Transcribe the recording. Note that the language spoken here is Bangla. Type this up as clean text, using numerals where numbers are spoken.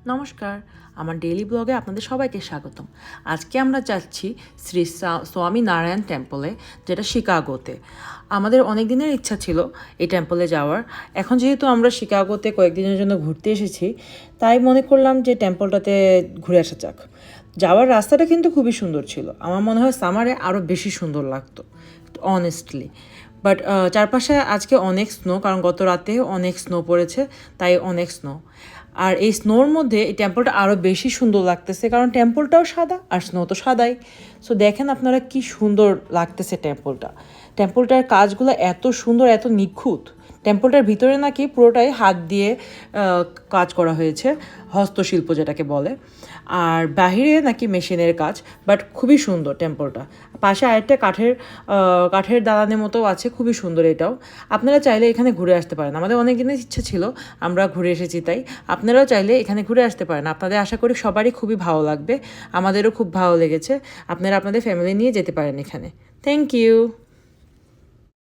নমস্কার, আমার ডেইলি ব্লগে আপনাদের সবাইকে স্বাগতম। আজকে আমরা যাচ্ছি শ্রী স্বামী নারায়ণ টেম্পলে, যেটা শিকাগোতে। আমাদের অনেক দিনের ইচ্ছা ছিল এই টেম্পলে যাওয়ার। এখন যেহেতু আমরা শিকাগোতে কয়েকদিনের জন্য ঘুরতে এসেছি, তাই মনে করলাম যে টেম্পলটাতে ঘুরে আসা যাক। যাওয়ার রাস্তাটা কিন্তু খুবই সুন্দর ছিল। আমার মনে হয় সামারে আরও বেশি সুন্দর লাগতো, অনেস্টলি। বাট চারপাশে আজকে অনেক স্নো, কারণ গত রাতে অনেক স্নো পড়েছে, তাই অনেক স্নো। আর এই স্নোর মধ্যে এই টেম্পলটা আরও বেশি সুন্দর লাগতেছে, কারণ টেম্পলটাও সাদা আর স্নো তো সাদাই। সো দেখেন আপনারা কি সুন্দর লাগতেছে টেম্পলটার কাজগুলো এত সুন্দর, এত নিখুঁত। টেম্পলটার ভিতরে নাকি পুরোটাই হাত দিয়ে কাজ করা হয়েছে, হস্তশিল্প যেটাকে বলে। আর বাহিরে নাকি মেশিনের কাজ, বাট খুবই সুন্দর টেম্পলটা। পাশে আরেকটা কাঠের দালানের মতো আছে, খুবই সুন্দর এটাও। আপনারা চাইলে এখানে ঘুরে আসতে পারেন। আমাদের অনেক দিনের ইচ্ছা ছিল, আমরা ঘুরে এসেছি, তাই আপনারাও চাইলে এখানে ঘুরে আসতে পারেন। আপনাদের আশা করি সবারই খুবই ভালো লাগবে, আমাদেরও খুব ভালো লেগেছে। আপনারা আপনাদের ফ্যামিলি নিয়ে যেতে পারেন এখানে। Thank you.